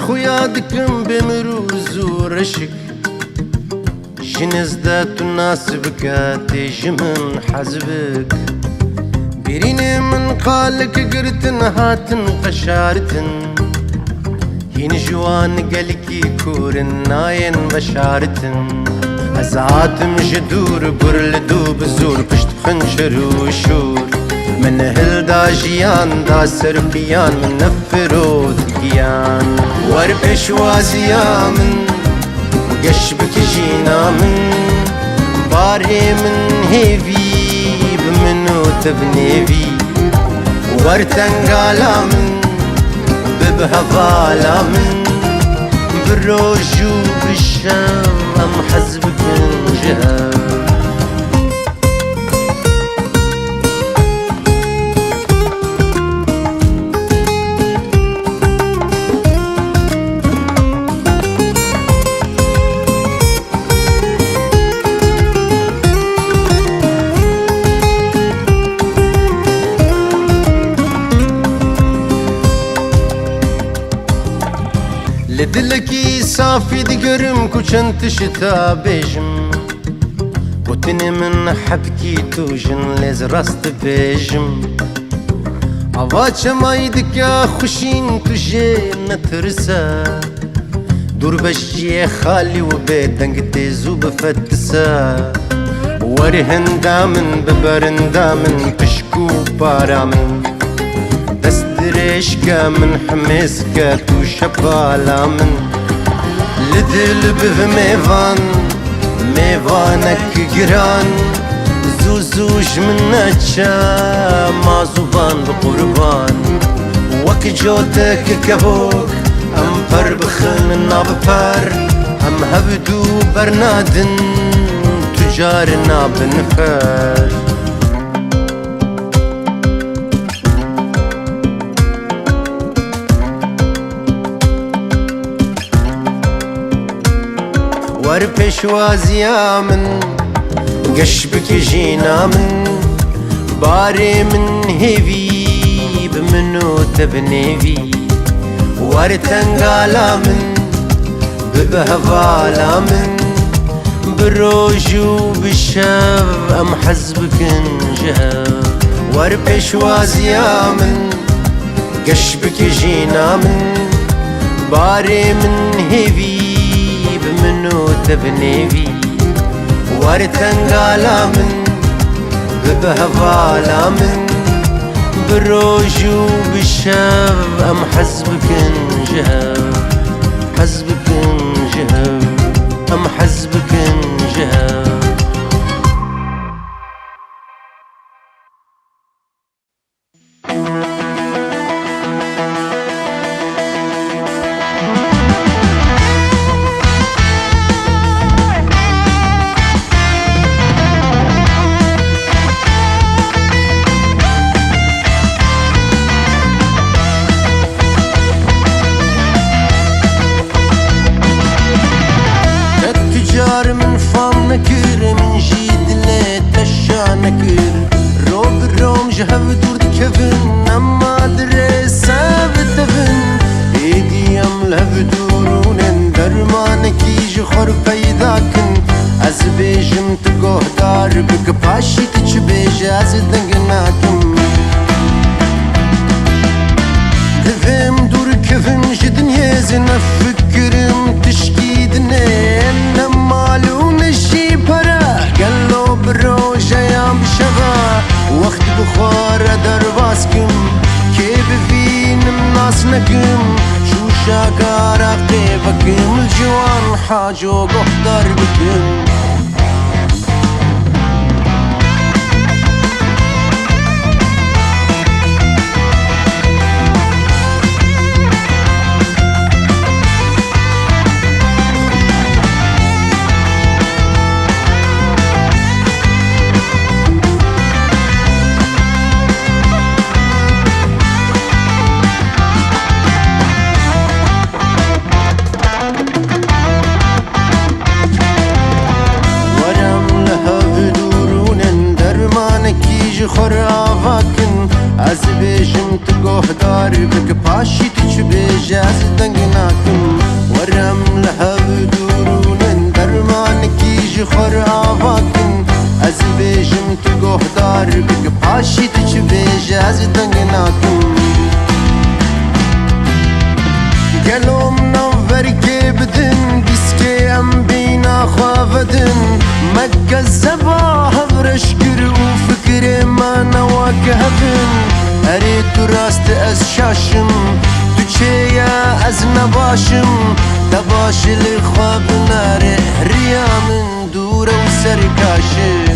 خویا دکم بمروز و رشک جنزده تناسبك تجمن حزبك برين من قالك قرتن هاتن قشارتن هين جوان قلكي كورن ناين بشارتن أزعاتم جدور برل دوب زور بشت خنشر وشور من هل دا جيان دا سربيان من نفرود كيان وربش وازيا من قشبك جينا من باري من هيفي بمنو تبنيفي ورتنقالا من ببهفالا من بالروج وبالشام حزبك انجاب لدلكي صافي دقرم كوشنت شتا بيجم وتني من حبكي توجن لز راست بيجم عواچ مايدك يا خوشين تجي نترسا دور بشي خالي وبيدنگ تيزو بفتسا ورهن دامن ببرن دامن بشكو بارامن ريشكا من حميسكا تو شبالا من لدل به ميفانك قران زوزوش من نتشا مازوبان بقربان وك جوتك كبوك ام پر بخن نابپر ام هبدو برنادن تجارنا بنفر ور پیشوازیا من قشبك جينا من باري من هيفي بمنو تبنيفي ور تنقالا من ببهفالا من بالروج وبالشاب ام حزبك انجاب ور پیشوازیا من قشبك جينا من باري من هيفي بمنو تبنيفي ورتنقالا من ببهفالا من بالروج وبالشاب ام حزبك انجاب حزبك انجاب ام حزبك انجاب من فام نكر من جيد لي تشا نكر روب الروم جهب دور دكفن اما دري سابت دفن ايدي امله بدورون درمانكي جخور بيداكن از بيجم تقوه دار بك باشي تجبيج از دنقناكم دفم دور كفن جدن يزن فكرم تشكيدني مالون الشي برا قلو بروجة يام بشغا وقت بخار درباسكم كيف فين الناس نكم شو شاكارا قيبكم الجوان حاجو قهدر بكم از بیشم تو گهدار بک پاشی تو چو بیش از دنگ ناکم ورم لحب دورونن درمان کیج خور آواکم از بیشم تو گهدار بک پاشی تو چو بیش از دنگ ناکم گلوم نوور که بدن دیسکه ام بینا خوابدن مکه زبا هورش کرو فکر من واکه هبن اری تو راست از شاشم تو چه یا از نباشم دباش لی خواب ناره ریامن دور و سرکاشه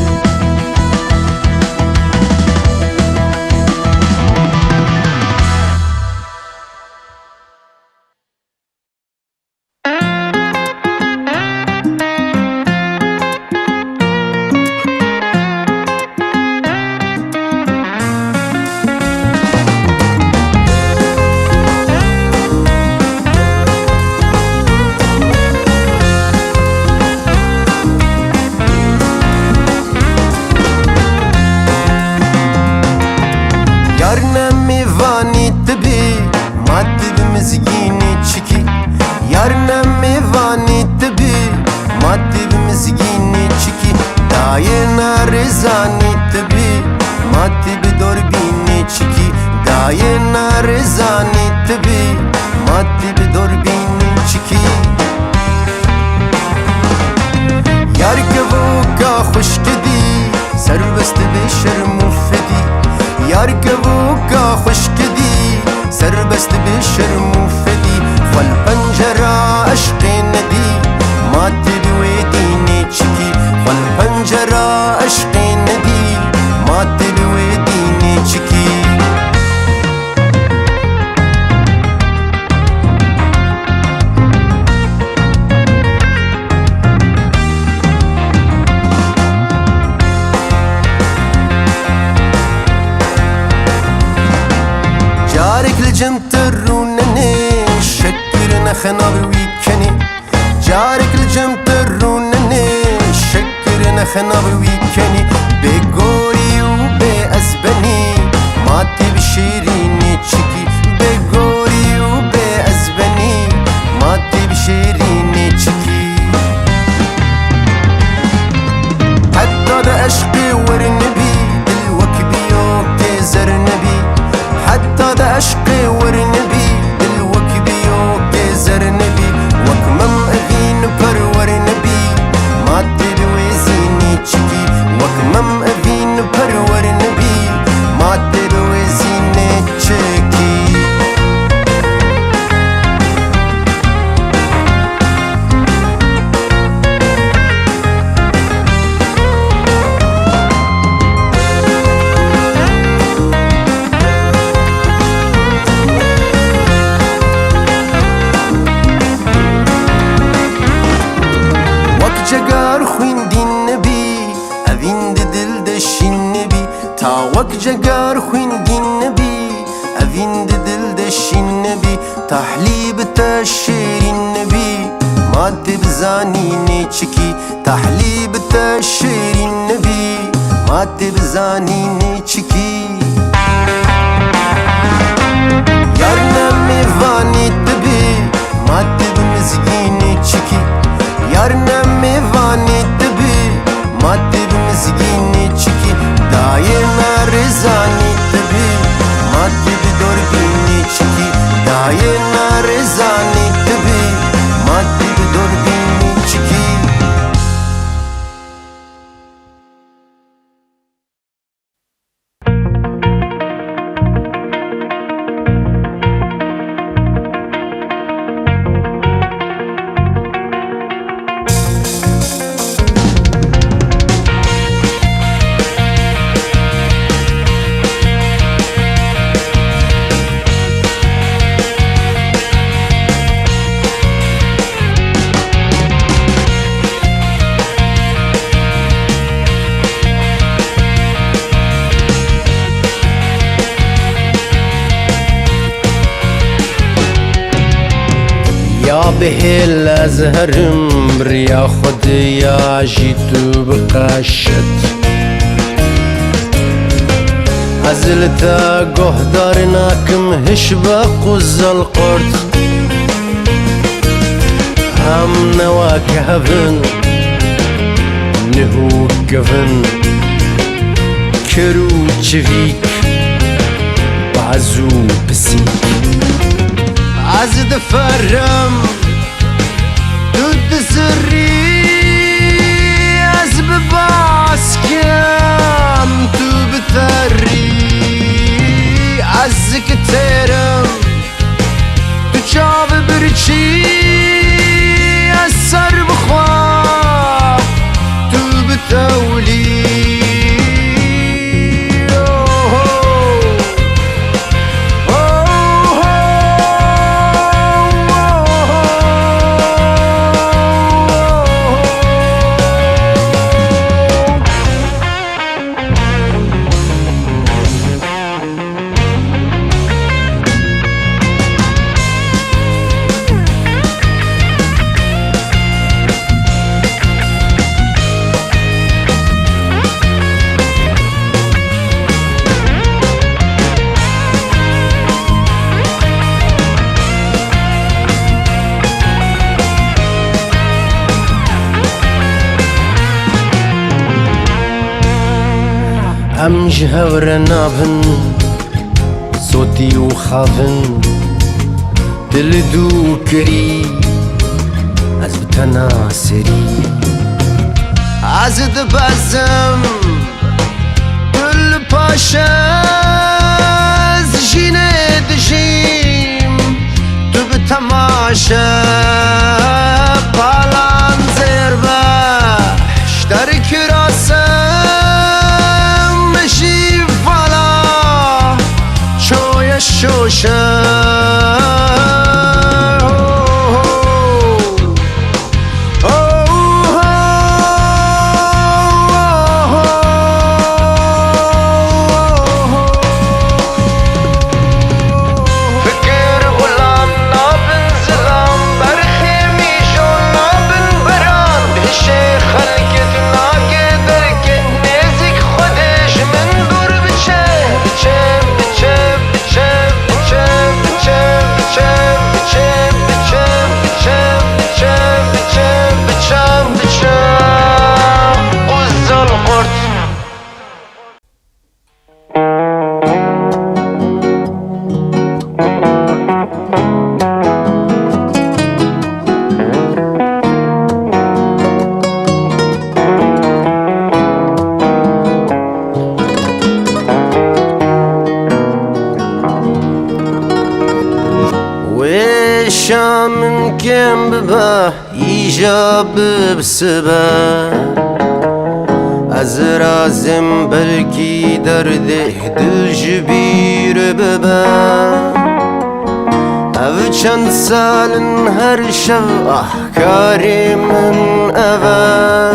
رزانی تبی ماتی بدور بینی چکی دای نارزانی تبی ماتی بدور بینی چکی یار که وکا خوش کدی سر بست به شرم و فدی یار که وکا خوش کدی سر بست به شرم و فدی فل پنجره عشق ندی ماتی بویدینی چکی فل پنجره عشق ندی ماتی بویدینی چکی جارك لجمت الرونني شكر نخنا بويكني جارك لجمت الرونني شكر نخنا بويكني بقوري وبأزبني ماتي بشيريني تشكي بقوري وبأزبني ماتي بشيريني تشكي حتى ده أشقي ورنبي الوكبي يوكي زرنبي حتى ده عشقي ورنبي الوكبي يوكي زرنبي وكمم أذين برور نبي ما تبويزيني تشكي وكمم أذين برور نبي ما تبويزيني تشكي جگار خویندین نبی اوین دل دشین نبی تا وک جگار خویندین نبی اوین دل دشین نبی تحلیب تشیرین نبی ماده بزانی نیچکی تحلیب تشیرین نبی ماده بزانی نیچکی یار نمیوانی تبی ماده بمزگینی چکی یار نمیوانی تبی ماتی بمزگینی چکی دای نارزانی تبی ماتی بدور بینی چکی دای نارزانی تبی ماتی بدور بینی چکی یا بهل ازهرم ریا خود یا جیتو بقاشت عزلتا قهدار ناكم هشبا قز القرد هم نواك هفن نهو قفن كرو چفيك بعزو بسيك عزد فرم دود سري عزب باسكم تو بتري عزك ترم تو چاو برچي اثر بخواب تو بتولي ام جهور نابن صوتي وخافن دل دو كري از بتناسري عزد بازم كل باشا جيني دجيم تو بتماشا بالان زربا اشترك راسم شوشة شام كم ببا إيجاب بسبا از رازم بلكي درده دل جبير ببا او چند سالن هر شب احكاري من أبا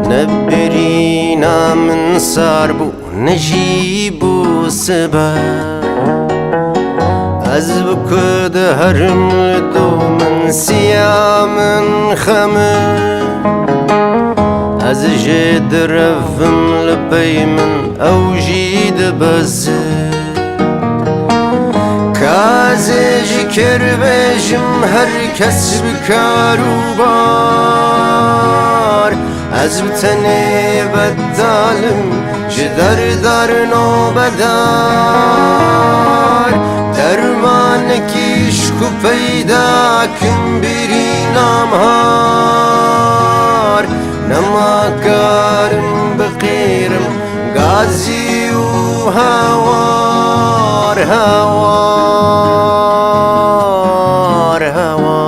نبرينا من صاربو نجيبو سبا از بكد هرم لدو من سيام خمه از جد رفم لبي من او جيد بزه كازج كربجم هر كس بكارو بار از بتني بدالم جدر دار نوبدار درمانكيش كو پیدا کن بری نامهار نما کارم بقیرم غازی و هوار هوار هوار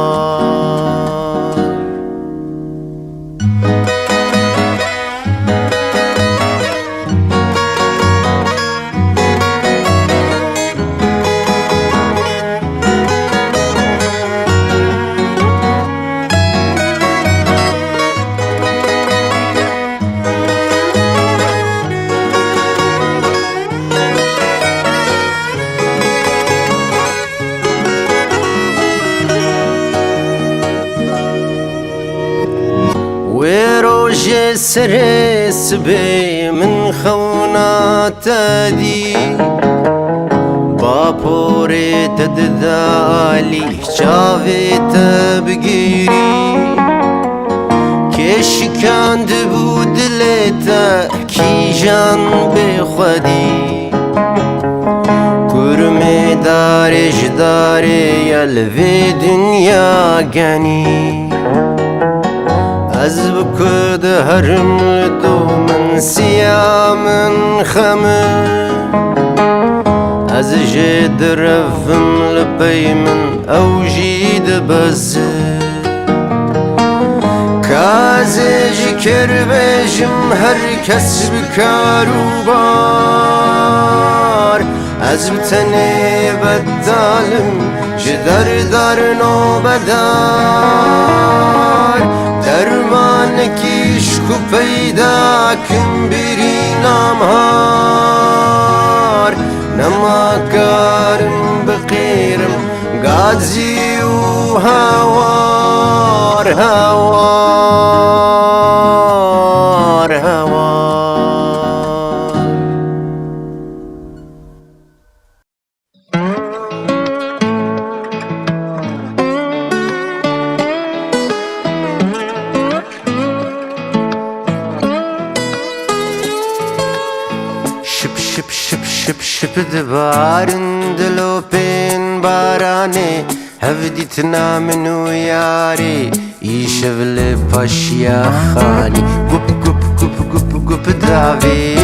وروج سرس بي من خونات دی باپوری تددالی چاوی تبگیری که شکند بود لیتا کی جان بخودی کرمی دارش داری یلوی دنیا گنی از بکد هرم لدو من سیامن خمه از جد رفم لبی من او جید بزه کازی جکر بجم هر کس بکارو بار از بتنی بدالم جدر دارنو بدار درمان کیشکو پیدا کن بری نامهار نما کارم بقیرم قازی و هوار هوار هوار شب دبارن دلو پین بارانه هفدیتنا منو یاری ایشول پاشیا خانی گپ گپ گپ گپ گپ داوی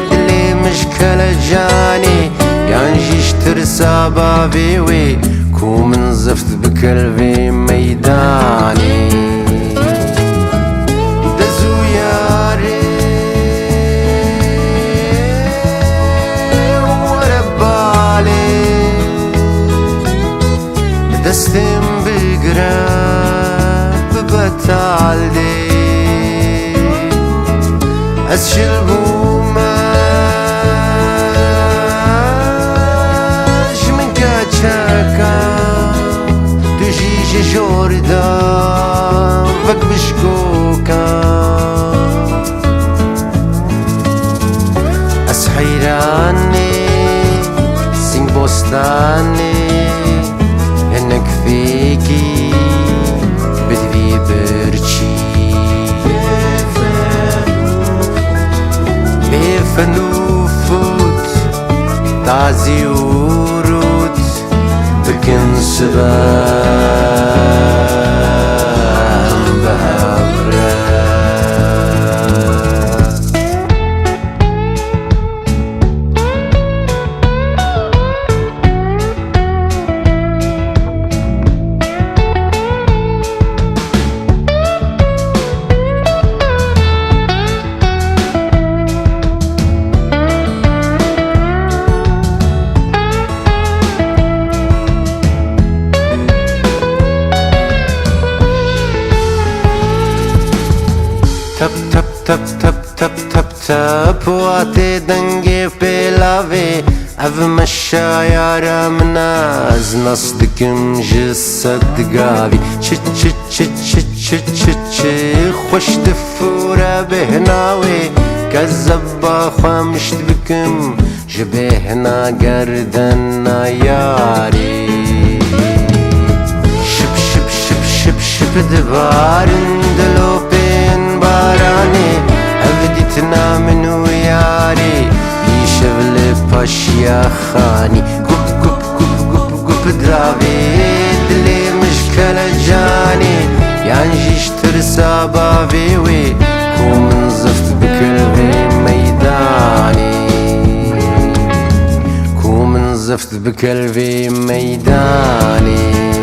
دلی مشکل جانی یانجیش ترسا بابی وی کومن زفت بکلوی میدانی دستم بگرم ببتالدی از شلبومش من کچکم تو جیش جوردم وک بشکوکم از حیرانی سنگ بستانی هنك فيكي بدوي برشي بفنوفوت تعزي ورود بكن سبان بهبرة تب تب تب تب تب واتي دنگي بلاوي اف مشايارا مناز نصدكم جسد قاوي چ چ چ چ چ چ چ خوش دفورة بهناوي كذبا خامشت بكم جبهنا قردنا ياري شب شب شب شب شب دبارن دلو بين باراني هفديتنا منو ياري يشغل باشيا خاني قب قب قب قب قب دراوي دلي مشكلة جاني يانجيش ترسا بابيوي كومن زفت بكلبي ميداني كومن زفت بكلبي ميداني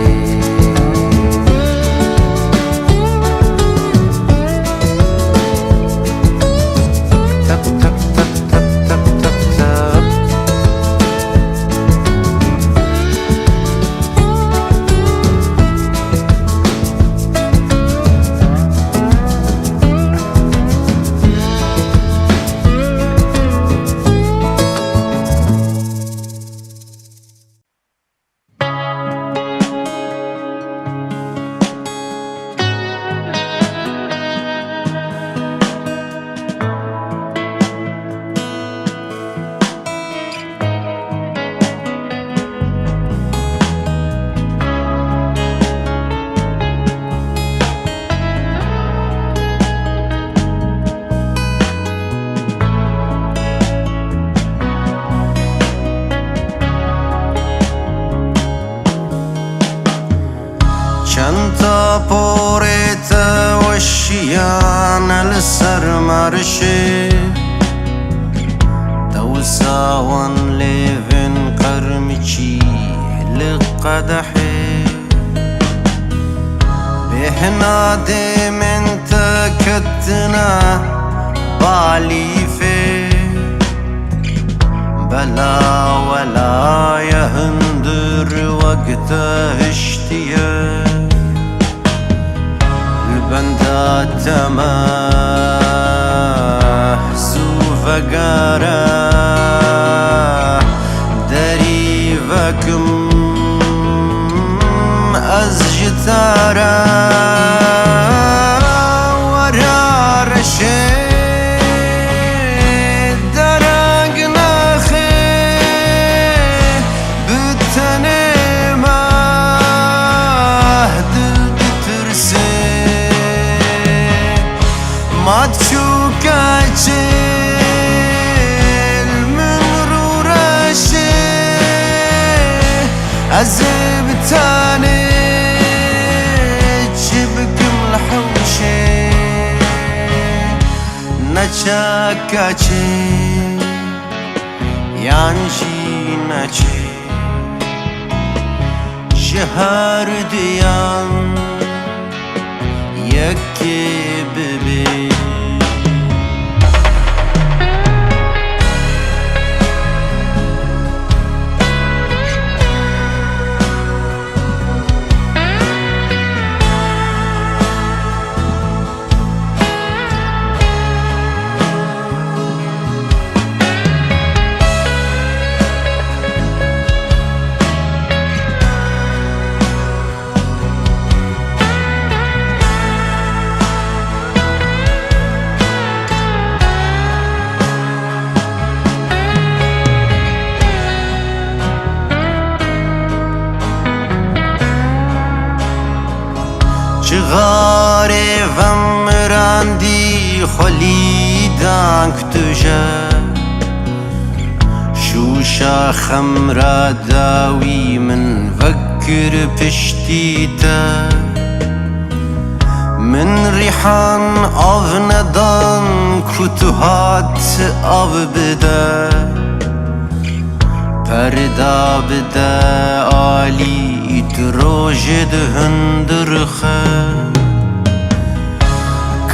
شيان السر مرشي توساوان ليفن قرمشي لقدحي بحنا دي من تكتنا بالي في بلا ولا يهندر وقته اشتيا البندا تماه سوف قارا دريفكم أزجتارا ورا رشيد درقنا خي بتنمه دل بترسي ما تشوك عجل من رورشي عزب تاني جيبكم الحوشي نچاكاچي يانجي نچي شهر ديان يكي ببي غاري فمراندي خليدان كتجا شوشا خمرا داوي من فكر بشتيتا من ريحان أو ندان كتوهات أو بدا فردا بدا آلي تروجد هندرخه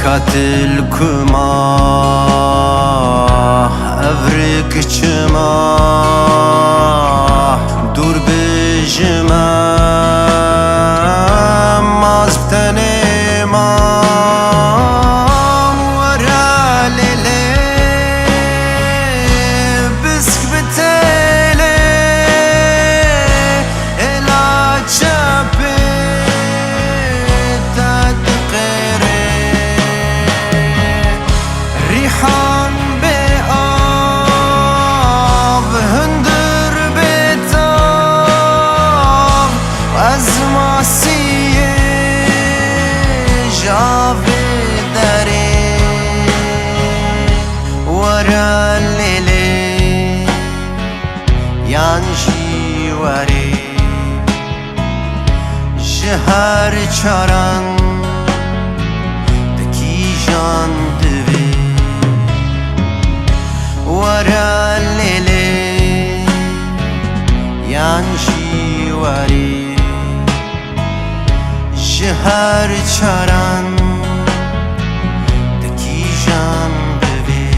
كاتل كما أفرق چما دور بجما مازبتني ما ورا ليلي بسك بتالي إلا جابي تدقيري ريحان بآب هندر بتاب أزما سيه جاوي داري ورا الليلي يانجي وري شهر چاران دكي جان دوي ورا الليلي يانجي وري شهر چاران دكي جان دوي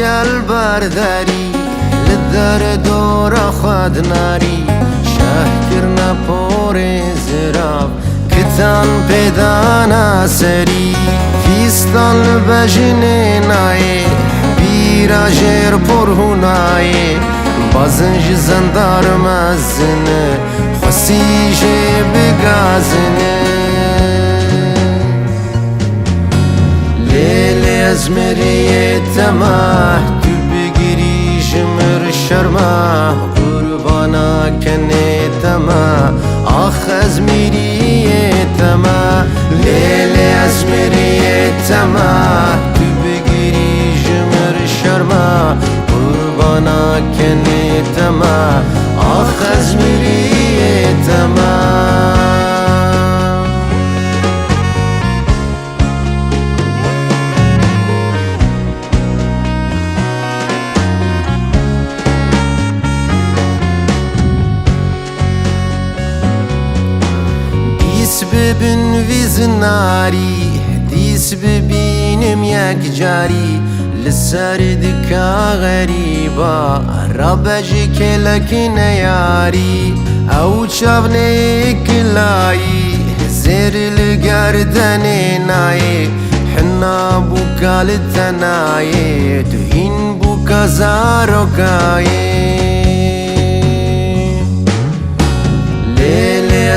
البرداري للدار دور خد ناري شهكرنا بوري زراب كتان بدانا سري فيستان بجنين عيه بیرا جیر پر هونای بازنج زندار مزنه خواستی جه بگازنه لیلی از مریه تمه تو بگیری جمر شرمه قربانا کنه تمه آخ از مریه تمه لیلی از مریه تمه تو بگیری جمر شرمه قربانا کنه تمه آخ از مریه تمه ببین ویزناری دیس ببینم یک جاری لسر دکا غریبا ربجی کلک نیاری او چاونه کلایی زیر لگردن نایی حنا بوکا لتنایی تو این بوکا زاروکایی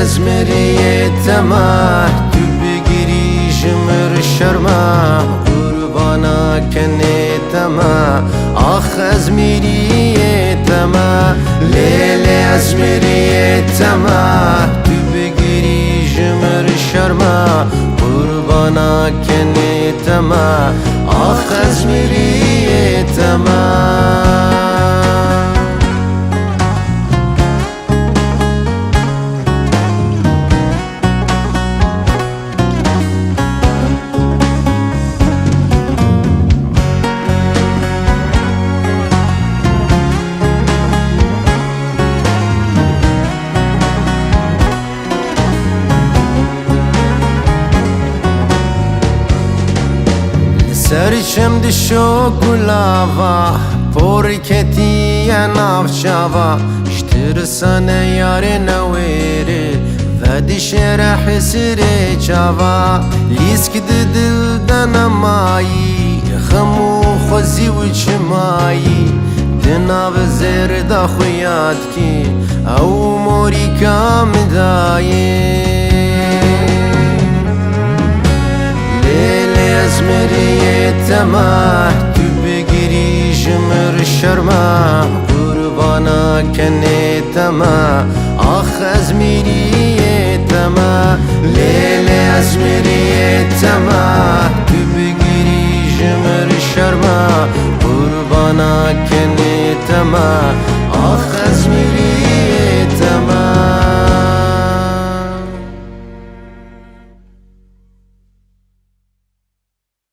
از مریه تمه تو بگیری جمر شرمه قربانا کنه تمه آخ از مریه تمه لیلی از مریه تمه تو بگیری جمر شرمه قربانا کنه تمه آخ از مریه تمه سرچم د شوکولاوا پورکتی نافشاوا اشترسانه یار نویره و دی شرح سر چاوا لیسک د دل دنمایی خمو خوزی و چمایی دناو زیر دا خویاد کی او موری کام دایی از مریه تمه تو بگیری جمر شرمه قربانا کنه تمه آخ از مریه تمه لیلی از مریه تمه تو بگیری جمر شرمه قربانا کنه تمه آخ